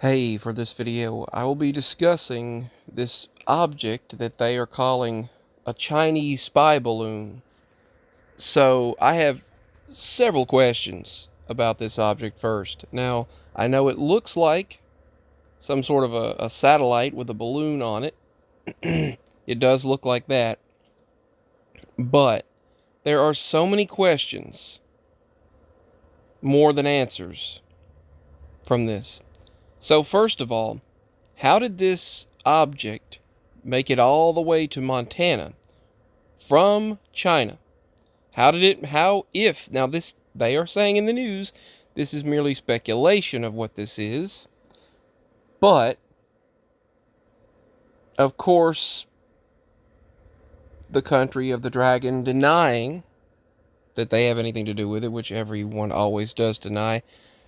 Hey, for this video, I will be discussing this object that they are calling a Chinese spy balloon. So, I have several questions about this object first. Now, I know it looks like some sort of a satellite with a balloon on it. It does look like that. But there are so many questions, more than answers, from this. So, first of all, how did this object make it all the way to Montana from China? Now this, they are saying in the news, this is merely speculation of what this is. But, of course, the country of the dragon denying that they have anything to do with it, which everyone always does deny.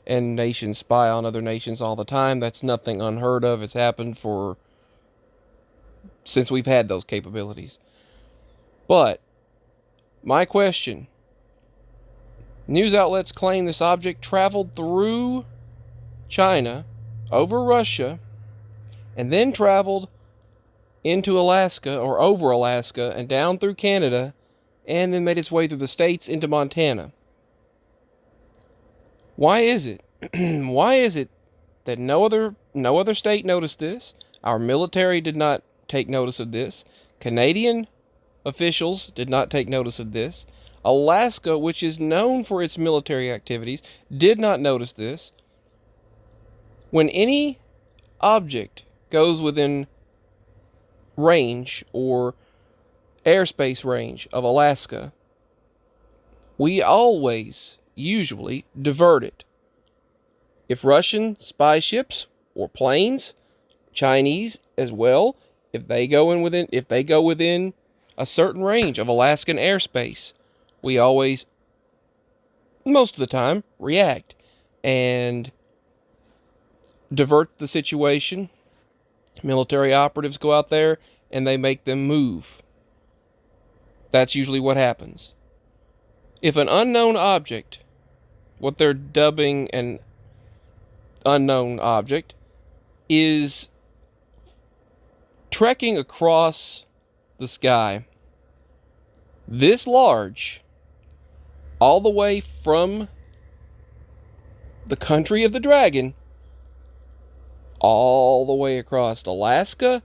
And nations spy on other nations all the time. That's nothing unheard of. It's happened since we've had those capabilities. But my question, news outlets claim this object traveled through China, over Russia, and then traveled into Alaska, or over Alaska, and down through Canada, and then made its way through the states into Montana. Why is it? Why is it that no other state noticed this? Our military did not take notice of this. Canadian officials did not take notice of this. Alaska, which is known for its military activities, did not notice this. When any object goes within range or airspace range of Alaska, we always, usually, divert it. If Russian spy ships or planes, Chinese as well, if they go within a certain range of Alaskan airspace, we always, most of the time, react and divert the situation. Military operatives go out there and they make them move. That's usually what happens. If an unknown object, what they're dubbing an unknown object, is trekking across the sky this large, all the way from the country of the dragon, all the way across Alaska,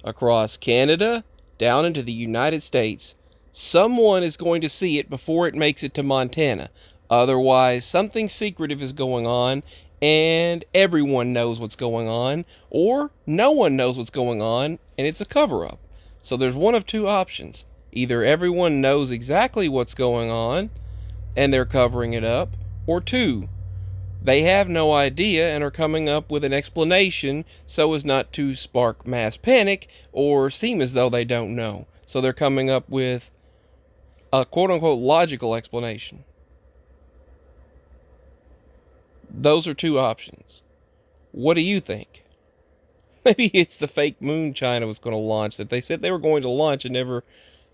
across Canada, down into the United States, someone is going to see it before it makes it to Montana. Otherwise, something secretive is going on, and everyone knows what's going on, or no one knows what's going on, and it's a cover-up. So there's one of two options. Either everyone knows exactly what's going on, and they're covering it up, or two, they have no idea and are coming up with an explanation so as not to spark mass panic or seem as though they don't know. So they're coming up with a quote-unquote logical explanation. Those are two options. What do you think? Maybe it's the fake moon China was going to launch that they said they were going to launch and never.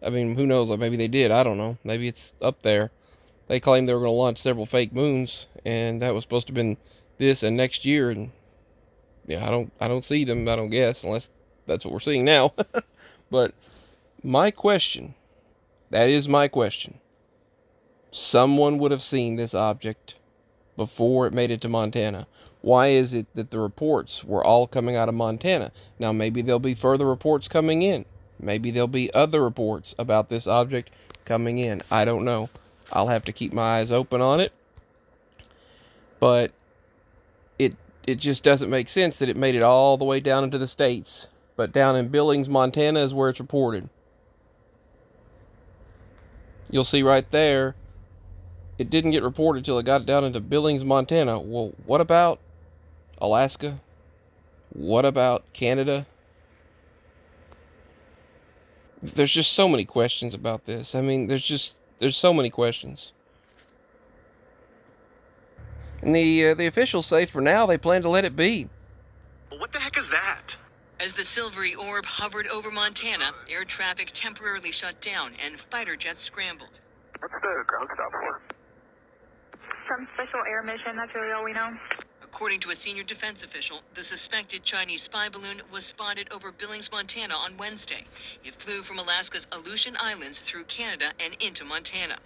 I mean, who knows? Maybe they did. I don't know. Maybe it's up there. They claimed they were going to launch several fake moons, and that was supposed to have been this and next year. And yeah, I don't see them. I don't guess, unless that's what we're seeing now. But my question, that is my question. Someone would have seen this object before it made it to Montana. Why is it that the reports were all coming out of Montana? Now, maybe there'll be further reports coming in. Maybe there'll be other reports about this object coming in. I don't know. I'll have to keep my eyes open on it. But it just doesn't make sense that it made it all the way down into the States. But down in Billings, Montana is where it's reported. You'll see right there, it didn't get reported till it got down into Billings, Montana. Well, what about Alaska? What about Canada? There's just so many questions about this. I mean, there's so many questions. And the officials say for now they plan to let it be. Well, what the heck is that? As the silvery orb hovered over Montana, air traffic temporarily shut down and fighter jets scrambled. What's the ground stop for? Some special air mission, that's really all we know. According to a senior defense official, the suspected Chinese spy balloon was spotted over Billings, Montana on Wednesday. It flew from Alaska's Aleutian Islands through Canada and into Montana.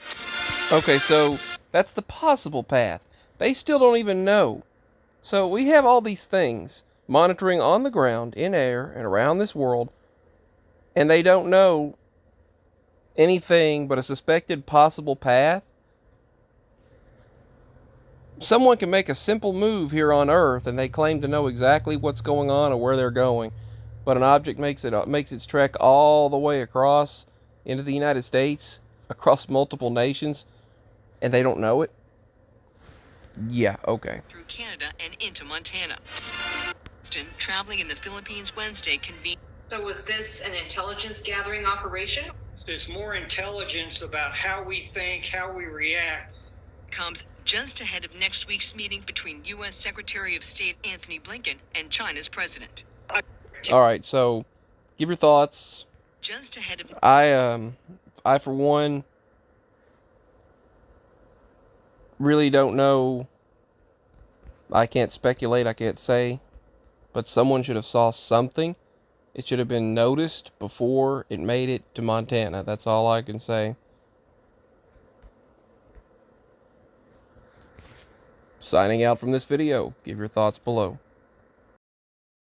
Okay, so that's the possible path. They still don't even know. So we have all these things monitoring on the ground, in air, and around this world, and they don't know anything but a suspected possible path. Someone can make a simple move here on Earth, and they claim to know exactly what's going on or where they're going, but an object makes its trek all the way across into the United States, across multiple nations, and they don't know it. Yeah, okay. Through Canada and into Montana. Traveling in the Philippines Wednesday convened. So was this an intelligence gathering operation? It's more intelligence about how we think, how we react. Comes just ahead of next week's meeting between U.S. Secretary of State Anthony Blinken and China's president. All right, so give your thoughts. Just ahead of. I for one really don't know. I can't speculate. I can't say, but someone should have saw something. It should have been noticed before it made it to Montana. That's all I can say. Signing out from this video. Give your thoughts below.